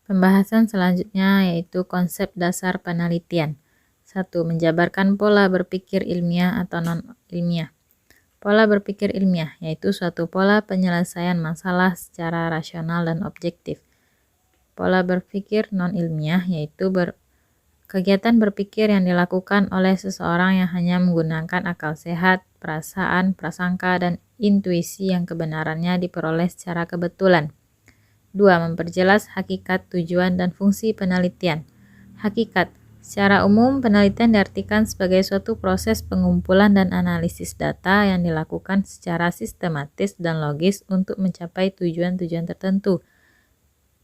Pembahasan selanjutnya yaitu konsep dasar penelitian. 1. Menjabarkan pola berpikir ilmiah atau non-ilmiah. Pola berpikir ilmiah yaitu suatu pola penyelesaian masalah secara rasional dan objektif. Pola berpikir non-ilmiah yaitu kegiatan berpikir yang dilakukan oleh seseorang yang hanya menggunakan akal sehat, perasaan, prasangka, dan intuisi yang kebenarannya diperoleh secara kebetulan. 2. Memperjelas hakikat, tujuan, dan fungsi penelitian. Hakikat. Secara umum, penelitian diartikan sebagai suatu proses pengumpulan dan analisis data yang dilakukan secara sistematis dan logis untuk mencapai tujuan-tujuan tertentu.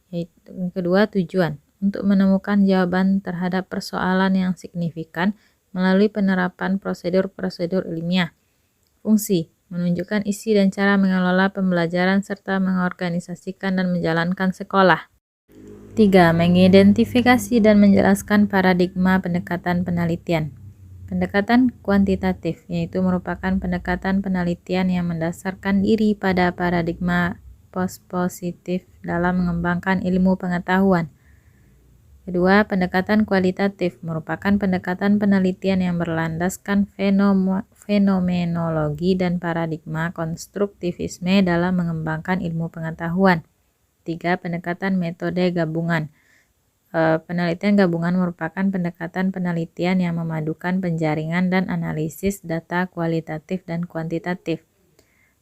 Yang kedua, tujuan. Untuk menemukan jawaban terhadap persoalan yang signifikan melalui penerapan prosedur-prosedur ilmiah. Fungsi. Menunjukkan isi dan cara mengelola pembelajaran serta mengorganisasikan dan menjalankan sekolah. 3. Mengidentifikasi dan menjelaskan paradigma pendekatan penelitian. Pendekatan kuantitatif, yaitu merupakan pendekatan penelitian yang mendasarkan diri pada paradigma positif dalam mengembangkan ilmu pengetahuan. Kedua, pendekatan kualitatif merupakan pendekatan penelitian yang berlandaskan fenomenologi dan paradigma konstruktivisme dalam mengembangkan ilmu pengetahuan. 3. Pendekatan metode gabungan. Penelitian gabungan merupakan pendekatan penelitian yang memadukan penjaringan dan analisis data kualitatif dan kuantitatif.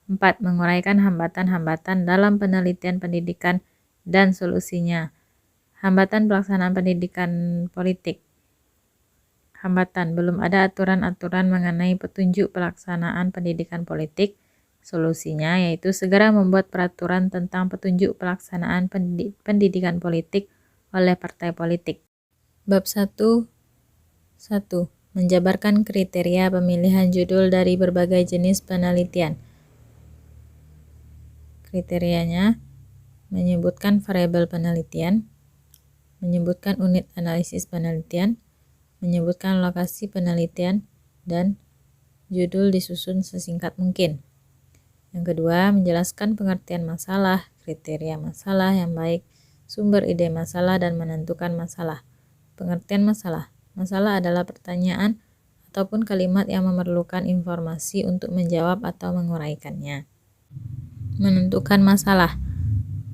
4. Menguraikan hambatan-hambatan dalam penelitian pendidikan dan solusinya. Hambatan pelaksanaan pendidikan politik. Hambatan, belum ada aturan-aturan mengenai petunjuk pelaksanaan pendidikan politik. Solusinya yaitu segera membuat peraturan tentang petunjuk pelaksanaan pendidikan politik oleh partai politik. Bab 1. 1. Menjabarkan kriteria pemilihan judul dari berbagai jenis penelitian. Kriterianya menyebutkan variabel penelitian, menyebutkan unit analisis penelitian, menyebutkan lokasi penelitian, dan judul disusun sesingkat mungkin. Yang kedua, menjelaskan pengertian masalah, kriteria masalah yang baik, sumber ide masalah, dan menentukan masalah. Pengertian masalah. Masalah adalah pertanyaan ataupun kalimat yang memerlukan informasi untuk menjawab atau menguraikannya. Menentukan masalah.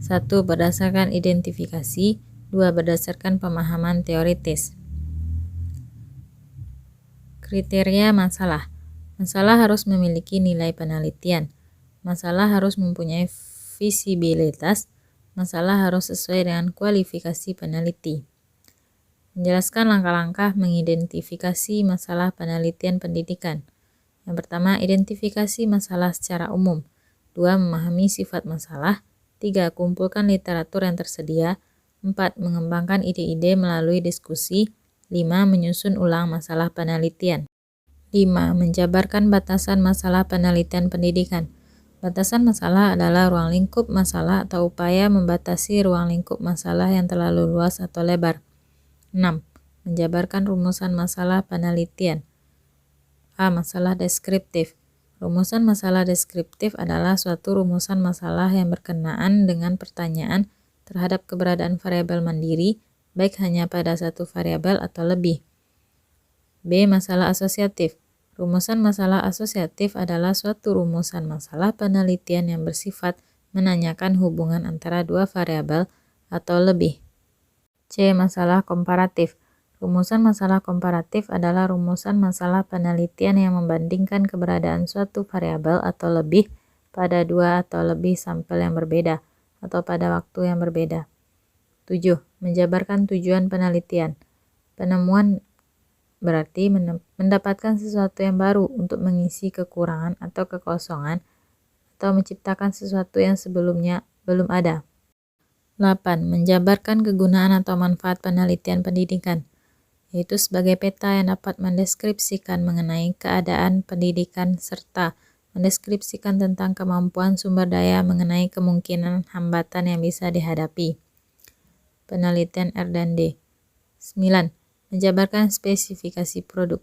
1. Berdasarkan identifikasi. 2. Berdasarkan pemahaman teoritis. Kriteria masalah. Masalah harus memiliki nilai penelitian. Masalah harus mempunyai visibilitas. Masalah harus sesuai dengan kualifikasi peneliti. Menjelaskan langkah-langkah mengidentifikasi masalah penelitian pendidikan. Yang pertama, identifikasi masalah secara umum. 2. Memahami sifat masalah. 3. Kumpulkan literatur yang tersedia. 4. Mengembangkan ide-ide melalui diskusi. 5. Menyusun ulang masalah penelitian. 5. Menjabarkan batasan masalah penelitian pendidikan. Batasan masalah adalah ruang lingkup masalah atau upaya membatasi ruang lingkup masalah yang terlalu luas atau lebar. 6. Menjabarkan rumusan masalah penelitian. A. Masalah deskriptif. Rumusan masalah deskriptif adalah suatu rumusan masalah yang berkenaan dengan pertanyaan terhadap keberadaan variabel mandiri, baik hanya pada satu variabel atau lebih. B. Masalah asosiatif. Rumusan masalah asosiatif adalah suatu rumusan masalah penelitian yang bersifat menanyakan hubungan antara dua variabel atau lebih. C. Masalah komparatif. Rumusan masalah komparatif adalah rumusan masalah penelitian yang membandingkan keberadaan suatu variabel atau lebih pada dua atau lebih sampel yang berbeda atau pada waktu yang berbeda. 7. Menjabarkan tujuan penelitian. Penemuan berarti mendapatkan sesuatu yang baru untuk mengisi kekurangan atau kekosongan atau menciptakan sesuatu yang sebelumnya belum ada. 8. Menjabarkan kegunaan atau manfaat penelitian pendidikan, yaitu sebagai peta yang dapat mendeskripsikan mengenai keadaan pendidikan serta mendeskripsikan tentang kemampuan sumber daya mengenai kemungkinan hambatan yang bisa dihadapi. Penelitian R&D. 9. Menjabarkan spesifikasi produk.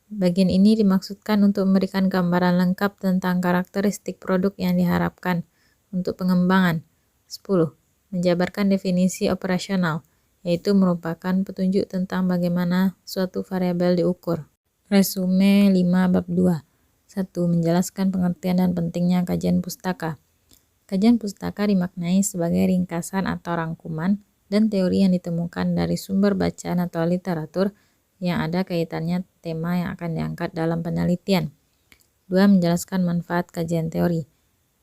Bagian ini dimaksudkan untuk memberikan gambaran lengkap tentang karakteristik produk yang diharapkan untuk pengembangan. 10. menjabarkan definisi operasional, yaitu merupakan petunjuk tentang bagaimana suatu variabel diukur. Resume 5 bab 2. 1. Menjelaskan pengertian dan pentingnya kajian pustaka. Kajian pustaka dimaknai sebagai ringkasan atau rangkuman dan teori yang ditemukan dari sumber bacaan atau literatur yang ada kaitannya tema yang akan diangkat dalam penelitian. 2. Menjelaskan manfaat kajian teori.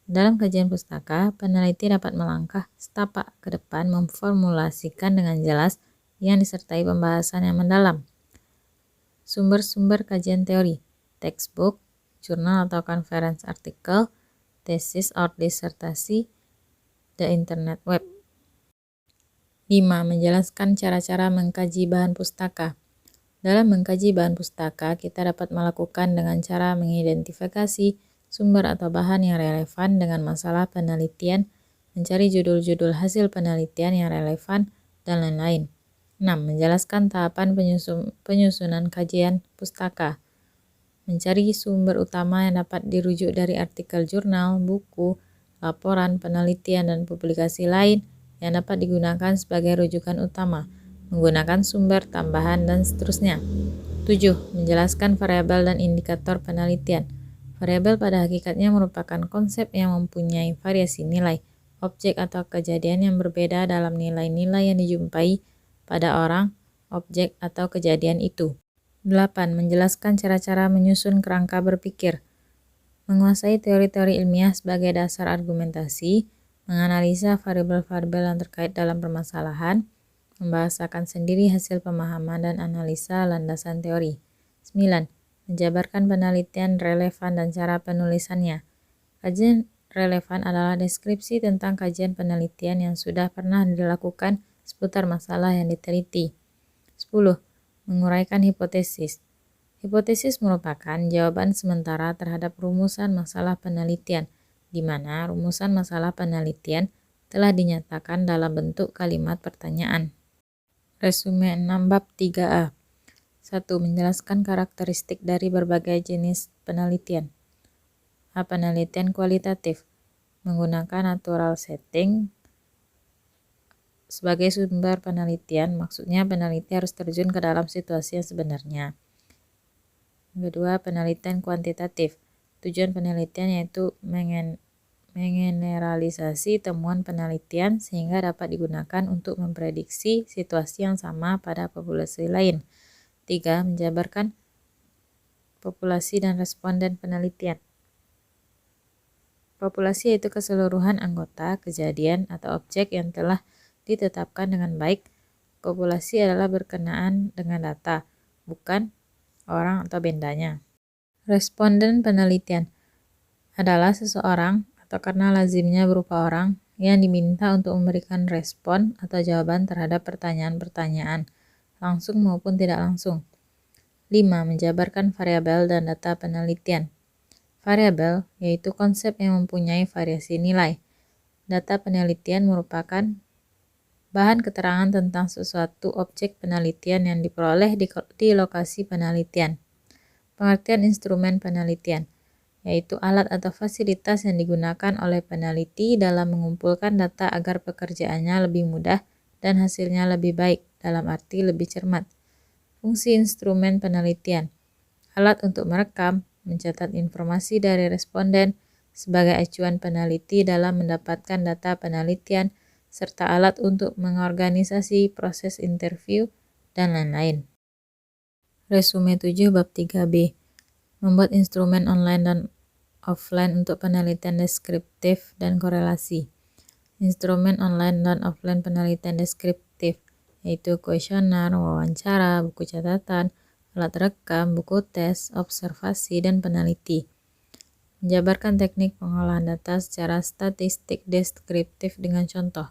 Dalam kajian pustaka, peneliti dapat melangkah setapak ke depan memformulasikan dengan jelas yang disertai pembahasan yang mendalam. Sumber-sumber kajian teori, textbook, jurnal atau conference artikel, tesis atau disertasi, the internet web. 5. Menjelaskan cara-cara mengkaji bahan pustaka. Dalam mengkaji bahan pustaka, kita dapat melakukan dengan cara mengidentifikasi sumber atau bahan yang relevan dengan masalah penelitian, mencari judul-judul hasil penelitian yang relevan, dan lain-lain. 6. Menjelaskan tahapan penyusunan kajian pustaka. Mencari sumber utama yang dapat dirujuk dari artikel jurnal, buku, laporan, penelitian, dan publikasi lain yang dapat digunakan sebagai rujukan utama, menggunakan sumber tambahan, dan seterusnya. 7. Menjelaskan variabel dan indikator penelitian. Variabel pada hakikatnya merupakan konsep yang mempunyai variasi nilai, objek atau kejadian yang berbeda dalam nilai-nilai yang dijumpai pada orang, objek, atau kejadian itu. 8. Menjelaskan cara-cara menyusun kerangka berpikir. Menguasai teori-teori ilmiah sebagai dasar argumentasi, menganalisa variabel-variabel yang terkait dalam permasalahan, membahasakan sendiri hasil pemahaman dan analisa landasan teori. 9. Menjabarkan penelitian relevan dan cara penulisannya. Kajian relevan adalah deskripsi tentang kajian penelitian yang sudah pernah dilakukan seputar masalah yang diteliti. 10. Menguraikan hipotesis. Hipotesis merupakan jawaban sementara terhadap rumusan masalah penelitian, di mana rumusan masalah penelitian telah dinyatakan dalam bentuk kalimat pertanyaan. Resume 6 bab 3a. 1. Menjelaskan karakteristik dari berbagai jenis penelitian. A. Penelitian kualitatif. Menggunakan natural setting sebagai sumber penelitian, maksudnya peneliti harus terjun ke dalam situasi yang sebenarnya. Kedua, penelitian kuantitatif. Tujuan penelitian yaitu menggeneralisasi temuan penelitian sehingga dapat digunakan untuk memprediksi situasi yang sama pada populasi lain. 3. Menjabarkan populasi dan responden penelitian. Populasi yaitu keseluruhan anggota, kejadian, atau objek yang telah ditetapkan dengan baik. Populasi adalah berkenaan dengan data, bukan orang atau bendanya. Responden penelitian adalah seseorang atau karena lazimnya berupa orang yang diminta untuk memberikan respon atau jawaban terhadap pertanyaan-pertanyaan, langsung maupun tidak langsung. 5. Menjabarkan variabel dan data penelitian. Variabel yaitu konsep yang mempunyai variasi nilai. Data penelitian merupakan bahan keterangan tentang sesuatu objek penelitian yang diperoleh di lokasi penelitian. Pengertian instrumen penelitian, yaitu alat atau fasilitas yang digunakan oleh peneliti dalam mengumpulkan data agar pekerjaannya lebih mudah dan hasilnya lebih baik, dalam arti lebih cermat. Fungsi instrumen penelitian, alat untuk merekam, mencatat informasi dari responden sebagai acuan peneliti dalam mendapatkan data penelitian, serta alat untuk mengorganisasi proses interview, dan lain-lain. Resume 7 bab 3b. Membuat instrumen online dan offline untuk penelitian deskriptif dan korelasi. Instrumen online dan offline penelitian deskriptif, yaitu kuesioner, wawancara, buku catatan, alat rekam, buku tes, observasi, dan peneliti. Menjabarkan teknik pengolahan data secara statistik deskriptif dengan contoh.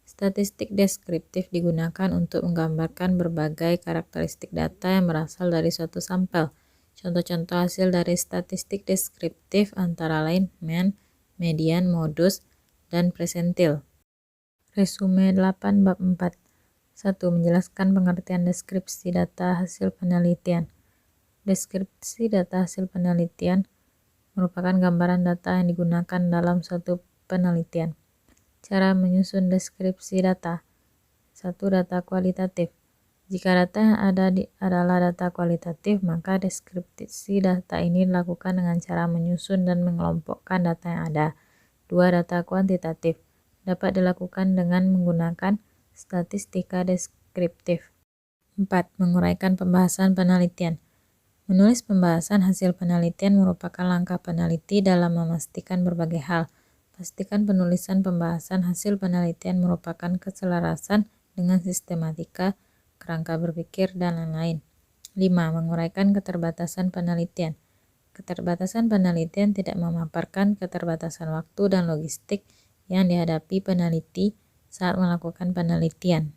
Statistik deskriptif digunakan untuk menggambarkan berbagai karakteristik data yang berasal dari suatu sampel. Contoh-contoh hasil dari statistik deskriptif antara lain mean, median, modus, dan persentil. Resume 8 bab 4. 1. Menjelaskan pengertian deskripsi data hasil penelitian. Deskripsi data hasil penelitian merupakan gambaran data yang digunakan dalam suatu penelitian. Cara menyusun deskripsi data. 1. Data kualitatif. Jika data yang ada adalah data kualitatif, maka deskripsi data ini dilakukan dengan cara menyusun dan mengelompokkan data yang ada. 2. Data kuantitatif. Dapat dilakukan dengan menggunakan statistika deskriptif. 4. Menguraikan pembahasan penelitian. Menulis pembahasan hasil penelitian merupakan langkah peneliti dalam memastikan berbagai hal. Pastikan penulisan pembahasan hasil penelitian merupakan keselarasan dengan sistematika, kerangka berpikir, dan lain-lain. 5. Menguraikan keterbatasan penelitian. Keterbatasan penelitian tidak memaparkan keterbatasan waktu dan logistik yang dihadapi peneliti saat melakukan penelitian.